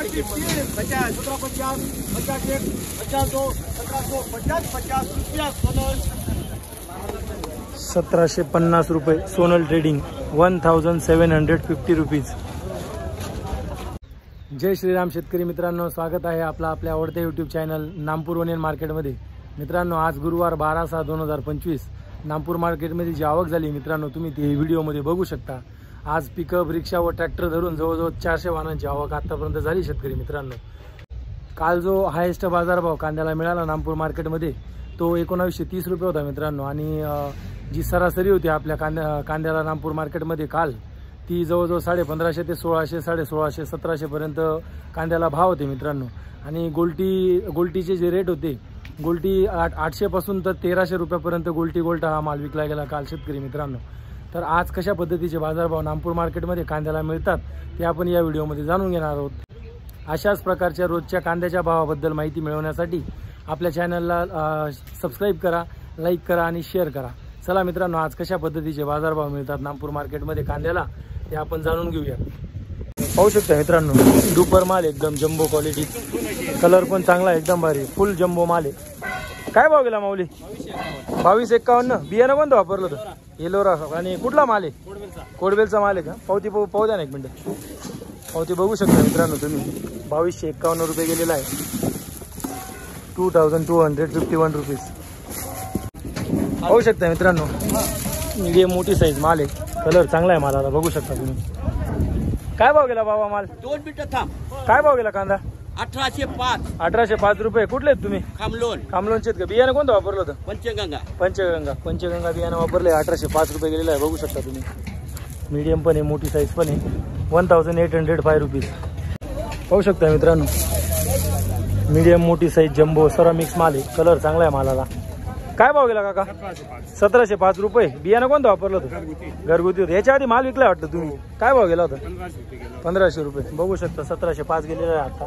₹1750 Sonal trading 1750 rupees. जय श्रीराम शेतकरी मित्रांनो, स्वागत आहे आपल्या आवडत्या यूट्यूब चॅनल नामपूर ओनियन मार्केटमध्ये। मित्रांनो, आज गुरुवार 12/6/2025 नामपूर मार्केटमध्ये जी आवक झाली मित्रांनो, तुम्ही ती व्हिडिओमध्ये बघू शकता। आज पिकअप, रिक्षा व ट्रॅक्टर धरून जवळजवळ 400 वाहनांची आवक आतापर्यंत झाली शेतकरी मित्रांनो। काल जो हायेस्ट बाजारभाव कांद्याला मिळाला नामपूर मार्केटमध्ये तो 1930 रुपये होता मित्रांनो, आणि जी सरासरी होती आपल्या कांद्याला नामपूर मार्केटमध्ये काल ती जवळजवळ 1550 ते 1600, 1650, 1700 पर्यंत कांद्याला भाव होते मित्रांनो। आणि गोल्टीचे जे रेट होते, गोल्टी 800 पासून तर 1300 रुपयापर्यंत गोल्टा हा माल विकला गेला काल शेतकरी मित्रांनो। तर आज कशा पद्धतीचे बाजारभाव नामपूर मार्केटमध्ये कांद्याला मिळतात ते आपण या व्हिडिओमध्ये जाणून घेणार आहोत। अशाच प्रकारच्या रोजच्या कांद्याच्या भावाबद्दल माहिती मिळवण्यासाठी आपल्या चॅनलला सबस्क्राईब करा, लाईक करा आणि शेअर करा। चला मित्रांनो, आज कशा पद्धतीचे बाजारभाव मिळतात नामपूर मार्केटमध्ये कांद्याला ते आपण जाणून घेऊया। पाहू शकता मित्रांनो, दुपर माल एकदम जम्बो क्वालिटी, कलर पण चांगला एकदम भारी, फुल जम्बो माल आहे। काय भाव गेला माऊली? 2251। बियाणं कोणतं वापरलं होतं? येलोरा। आणि कुठला माल आहे? कोडबेलचा माल आहे का? पावती पाहू द्या ना एक मिनिट। पावती बघू शकता मित्रांनो तुम्ही, 2251 रुपये गेलेला आहे, 2251 रुपीज। पाहू शकता मित्रांनो, मीडियम मोठी साईज माल आहे, कलर चांगला आहे मालाला, बघू शकता तुम्ही। काय भाव गेला बाबा माल? 2 मिनिटं थांब। काय भाव गेला कांदा? 1805। 1805 रुपये। कुठले आहेत तुम्ही? खामलोनचे का? बियाणं कोणतं वापरलं होतं? पंचगंगा बियाणं वापरले, 1805 रुपये गेलेलं आहे, बघू शकता तुम्ही। मीडियम पण आहे, मोठी साईज पण आहे, 1805 रुपीज। पाहू शकता मित्रांनो, मीडियम मोठी साईज जम्बो सरा मिक्स माल आहे, कलर चांगला आहे मालाला। काय भाव गेला काका? 1705 रुपये। बियाणं कोणतं वापरलं होतं? घरगुती होतं। याच्या आधी माल विकला वाटतं तुम्ही? काय भाव गेला होता? 1500 रुपये। बघू शकता 1705 गेलेला आहे आता,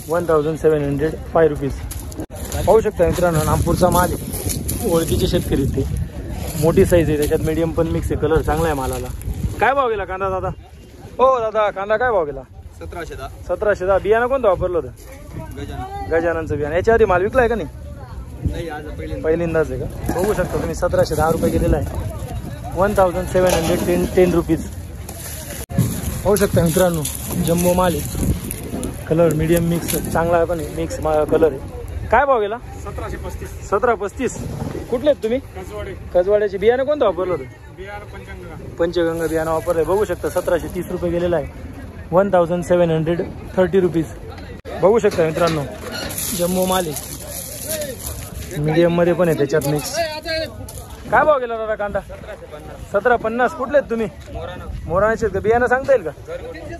1705 रुपीज। पाहू शकता मित्रांनो, नागपूरचा माल आहे, ओळखीचे शेतकरी ते, मोठी साईज आहे, त्याच्यात मीडियम पण मिक्स आहे, कलर चांगला आहे मालाला। काय भाव गेला कांदा दादा? हो दादा, कांदा काय भाव गेला? 1710। बियाणं कोणतं वापरलं होतं? गजाननचं बियाणं। याच्या आधी माल विकलाय का नाही? पहिल्यांदाच आहे का? बघू शकता तुम्ही, 1710 रुपये गेलेला आहे, 1710 रुपीज। पाहू शकता मित्रांनो, जम्बो माल आहे, कलर मीडियम मिक्स चांगला आहे, पण मिक्स कलर आहे। काय भाव गेला? 1735। कुठले आहेत तुम्ही? कजवाड्याचे। बियाणं कोणतं वापरलं होतं? पंचगंगा बियाणं वापरलंय, बघू शकता 1730 रुपये गेलेला आहे, 1730 रुपीज। बघू शकता मित्रांनो, जम्बो माल आहे, मीडियम मध्ये पण आहे, त्याच्यात मिक्स। काय भाव गेला दादा कांदा? 1750। कुठले आहेत तुम्ही? मोराण्याचे का? बियाणं सांगता येईल का?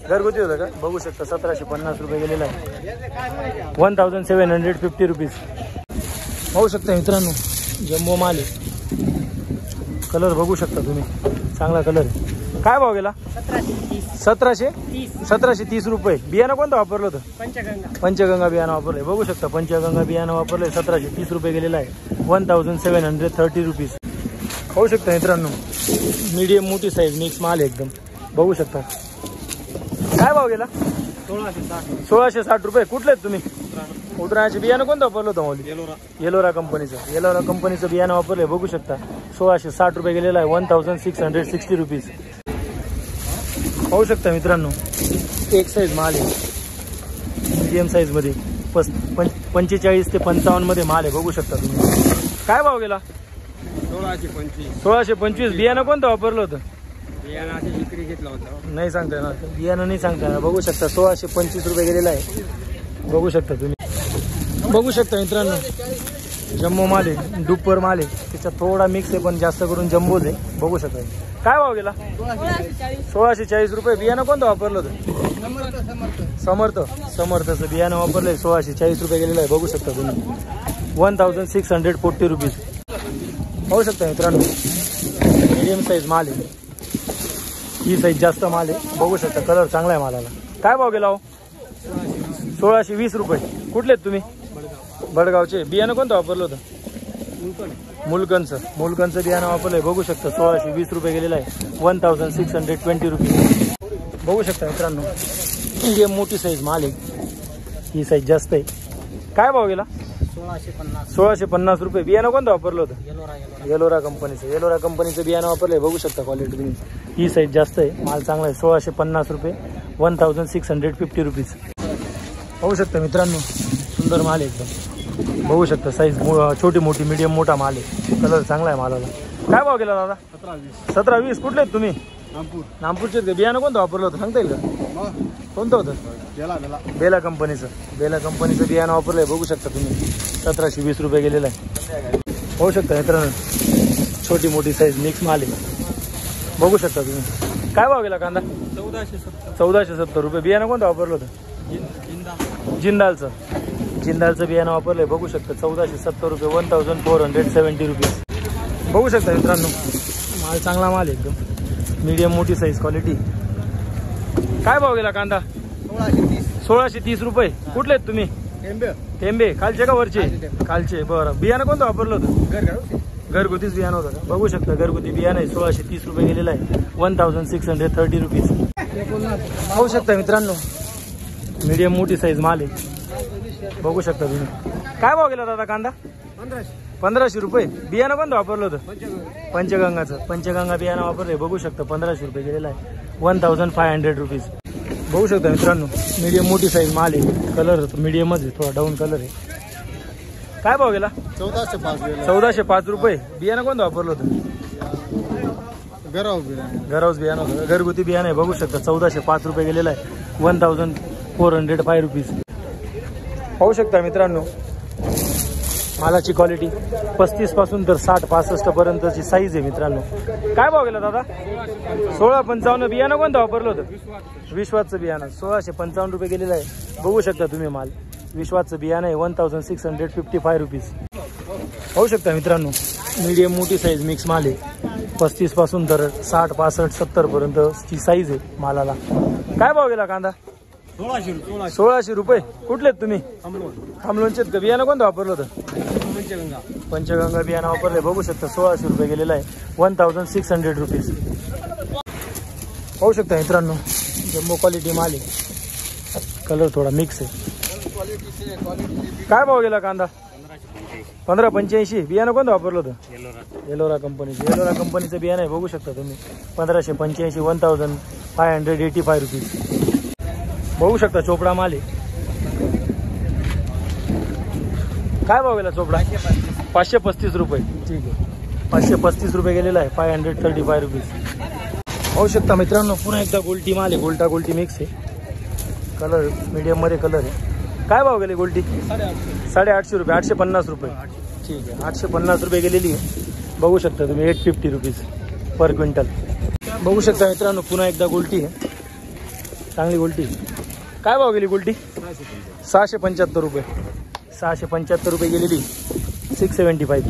घरगुती होतं का? बघू शकता 1750 रुपये गेलेला आहे, 1750 रुपीज। पाहू शकता मित्रांनो, जम्बो माल आहे, कलर बघू शकता तुम्ही, चांगला कलर आहे। काय भाव गेला? 1730 रुपये। बियाणं कोणतं वापरलं होतं? पंचगंगा बियाणं वापरलंय, बघू शकता पंचगंगा बियाणं वापरलंय, 1730 रुपये गेलेला आहे, 1730 रुपीज। पाहू शकता मित्रांनो, मीडियम मोठी साईज मिक्स माल आहे एकदम, बघू शकता। काय भाव गेला? 1660 रुपये। कुठले आहेत तुम्ही? उतराण्याचे। बियाणं कोणतं वापरलं होतं माऊली? येलोरा कंपनीचं बियाणं वापरलंय, बघू शकता 1660 रुपये गेलेला आहे, 1660 रुपीज। पाहू शकता मित्रांनो, एक साईज माल आहे, मीडियम साईज मध्ये, 45 ते 55 मध्ये माल आहे, बघू शकता तुम्ही। काय भाव गेला? 1625। बियाणं कोणतं वापरलं होतं? नाही सांगता येणार, बियाणं नाही सांगता येणार, बघू शकता 1625 रुपये गेलेला आहे, बघू शकता तुम्ही। बघू शकता मित्रांनो, जम्बो माल आहे, दुपर माल आहे, त्याच्यात थोडा मिक्स आहे पण जास्त करून जम्बोज आहे, बघू शकता। काय भाव गेला? 1640 रुपये। बियाणं कोणतं वापरलं होतं? समर्थचं बियाणं वापरलंय, 1640 रुपये गेलेलं आहे, बघू शकता तुम्ही, 1640 रुपीज। पाहू शकता मित्रांनो, मीडियम साईज माल आहे, ही साईज जास्त माल आहे, बघू शकता, कलर चांगला आहे मालाला। काय भाव गेला हो? 1620 रुपये। कुठले आहेत तुम्ही? बडगावचे। बियाणं कोणतं वापरलं होतं? मुलकनचं बियाणं वापरलंय, बघू शकता 1620 रुपये गेलेला आहे, 1620 रुपीज। बघू शकता मित्रांनो, मीडियम मोठी साईज माल आहे, ही साईज जास्त आहे. काय भाव गेला? 1650 रुपये. बियाणं कोणतं वापरलं होतं? येलोरा कंपनीचं. येलोरा कंपनीचं बियाणं वापरलंय, बघू शकता क्वालिटी तुम्ही. ही साईज जास्त आहे, माल चांगला आहे. 1650 रुपये, 1650 रुपीज. पाहू शकता मित्रांनो, सुंदर माल आहे एकदम. बघू शकता साईज छोटी मोठी मीडियम मोठा माल आहे. कलर चांगला आहे मालाला. काय भाव गेला दादा? 17-20. कुठले आहेत तुम्ही? नागपूरचे. बियाणं कोणतं वापरलं होतं सांगता येईल का? कोणतं होतं? बेला कंपनीचं. बेला कंपनीचं बियाणं वापरलंय, बघू शकता तुम्ही. 1720 रुपये गेलेलं आहे. पाहू शकता मित्रांनो, छोटी मोठी साईज मिक्स माल आहे, बघू शकता तुम्ही. काय भाव गेला कांदा? 1470 रुपये. बियाणं कोणतं वापरलं होतं? जिंदालचं. जिंदालचं बियाणं वापरलंय, बघू शकता. 1470 रुपये, 1470 रुपीज. बघू शकता मित्रांनो, माल चांगला माल आहे एकदम. मीडियम मोठी साईज क्वालिटी. काय भाव गेला कांदा? 1630 रुपये. कुठले आहेत तुम्ही? टेंबे. खालचे का वरचे? खालचे. बरं. बियाणं कोणतं वापरलं होतं? घरगुतीच बियाणं होतं का? बघू शकता घरगुती बियाणं आहे. 1630 रुपये गेलेलं आहे, 1630 रुपीज. पाहू शकता मित्रांनो, मीडियम मोठी साईज माल आहे, बघू शकता तुम्ही. काय भाव गेला दादा कांदा? 1500 रुपये. बियाणं कोणतं वापरलं होतं? पंचगंगाचं. पंचगंगा बियाणं वापरलंय, बघू शकता. 1500 रुपये गेलेलं आहे, 1500 रुपीज. बघू शकता मित्रांनो, मीडियम मोठी साईज माल आहे. कलर मीडियमच आहे, थोडा डाऊन कलर आहे. काय भाव गेला? 1405 रुपये. बियाणं कोणतं वापरलं होतं? घराऊस बियाणं होतं. घरगुती बियाणं आहे, बघू शकता. 1405 रुपये गेलेलं आहे, 1405 रुपीज. पाहू शकता मित्रांनो, मालाची क्वालिटी 35 पासून तर 60-65 पर्यंतची साईज आहे मित्रांनो. काय भाव गेला दादा? 1655. बियाणं कोणतं वापरलं होतं? विश्वासचं बियाणं. 1655 रुपये गेलेलं आहे, बघू शकता तुम्ही माल. विश्वासचं बियाणं आहे, 1655 रुपीज. पाहू शकता मित्रांनो, मीडियम मोठी साईज मिक्स माल आहे. 35 पासून तर 60-65-70 पर्यंतची साईज आहे मालाला. काय भाव गेला कांदा? 1600 रुपये. कुठले आहेत तुम्ही? खामलोंचे. बियाणं कोणतं वापरलं होतं? पंचगंगा बियाणं वापरलंय, बघू शकता. 1600 रुपये गेलेलं आहे, 1600 रुपीज. पाहू शकता मित्रांनो, जम्बो क्वालिटी माल आहे, कलर थोडा मिक्स आहे. काय भाव गेला कांदा? 1585. बियाणं कोणतं वापरलं होतं? येलोरा कंपनीचं. येलोरा कंपनीचं बियाणं आहे, बघू शकता तुम्ही. 1585, 1585 रुपीज. बघू शकता चोपडा माल आहे. काय भाव गेला चोपडा? 535 रुपये. ठीक आहे, 535 रुपये गेलेला आहे, 535 रुपीज. पाहू शकता मित्रांनो, पुन्हा एकदा गोल्टी माल आहे. गोल्टा गोल्टी मिक्स आहे, कलर मीडियम मध्ये कलर आहे. काय भाव गेले गोल्टी? 850 रुपये. 850 रुपये. ठीक आहे, 850 रुपये गेलेली आहे, बघू शकता तुम्ही. 850 रुपीज पर क्विंटल. बघू शकता मित्रांनो, पुन्हा एकदा गोल्टी आहे, चांगली गोल्टी. काय भाव गेली गोल्टी? 675 रुपये. 675 रुपये गेलेली, 675.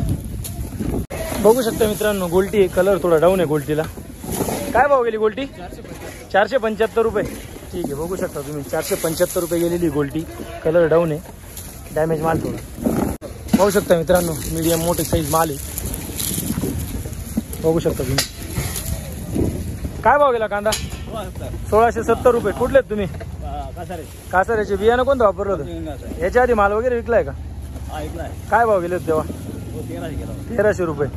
बघू शकता मित्रांनो, गोल्टी आहे, कलर थोडा डाऊन आहे गोल्टीला. काय भाव गेली गोल्टी? 475 रुपये. ठीक आहे, बघू शकता तुम्ही. 475 रुपये गेलेली गोल्टी, कलर डाऊन आहे, डॅमेज माल थोडा. पाहू शकता मित्रांनो, मीडियम मोठी साईज माल आहे, बघू शकता तुम्ही. काय भाव गेला कांदा? 1670 रुपये. कुठले आहेत तुम्ही? कासाऱ्याचे. बियाणं कोणतं वापरलं होतं? याच्या आधी माल वगैरे विकलाय का? काय भाव गेले तेव्हा? 1300 रुपये.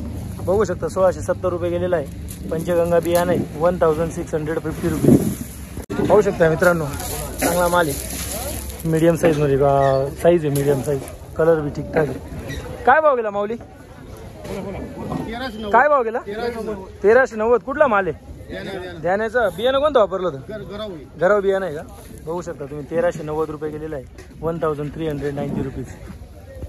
बघू शकता, 1670 रुपये गेलेला आहे. पंचगंगा बियाणं आहे, 1650 रुपीज. पाहू शकता मित्रांनो, चांगला माल आहे, मीडियम साईजमध्ये साईज आहे, मीडियम साईज. कलर बी ठीकठाक आहे. काय भाव गेला माऊली? काय भाव गेला? 1390. कुठला माल आहे? ध्यानाचं. बियाणं कोणतं वापरलं होतं? घराव बियाणं आहे का? बघू शकता तुम्ही. 1390 रुपये गेलेला आहे, 1390 रुपीज.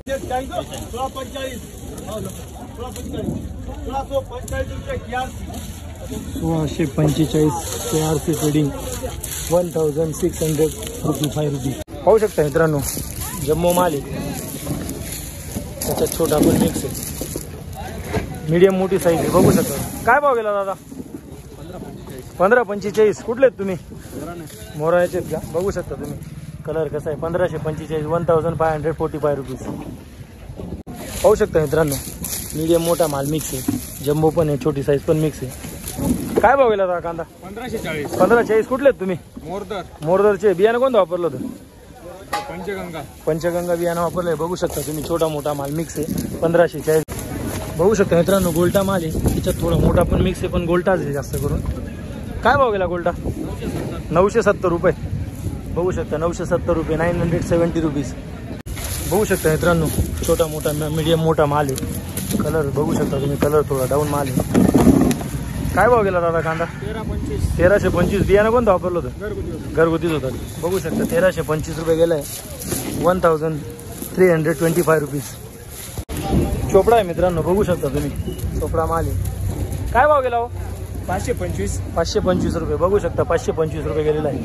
1645 KRC trading, 1655 rupees. पाहू शकता मित्रांनो, जम्मो माल आहे, त्याच्यात छोटा पण मिक्स आहे, मीडियम मोठी साईज आहे, बघू शकता. काय भाव गेला दादा? 1545. कुठले आहेत तुम्ही? मोरायचे का? बघू शकता तुम्ही, कलर कसा आहे. 1545, 1545 रुपीज. पाहू शकता मित्रांनो, मीडियम मोठा माल मिक्स आहे, जम्बो पण आहे, छोटी साईज पण मिक्स आहे. काय भाव गेला दादा कांदा? 1540. 1540. कुठले आहेत तुम्ही? मोरदर. मोरदरचे. बियाणं कोणतं वापरलं होतं? पंचगंगा. पंचगंगा बियाणं वापरलंय. बघू शकता तुम्ही, छोटा मोठा माल मिक्स आहे. 1540. बघू शकता मित्रांनो, गोल्टा माल आहे. त्याच्यात थोडा मोठा पण मिक्स आहे, पण गोल्टाच आहे जास्त करून. काय भाव गेला गोल्टा? 970 रुपये. बघू शकता 970 रुपये. 970 रुपीज. बघू शकता मित्रांनो, छोटा मोठा मीडियम मोठा माल आहे. कलर बघू शकता तुम्ही, कलर थोडा डाऊन माल आहे. काय भाव गेला दादा कांदा? 1325. बियाणं कोणतं वापरलं होतं? घरगुतीच होतं. बघू शकता 1325 रुपये गेलाय. 1325 रुपीज. चोपडा आहे मित्रांनो, बघू शकता तुम्ही, चोपडा माल आहे. काय भाव गेला हो? 525. 525 रुपये. बघू शकता 525 रुपये गेलेला आहे.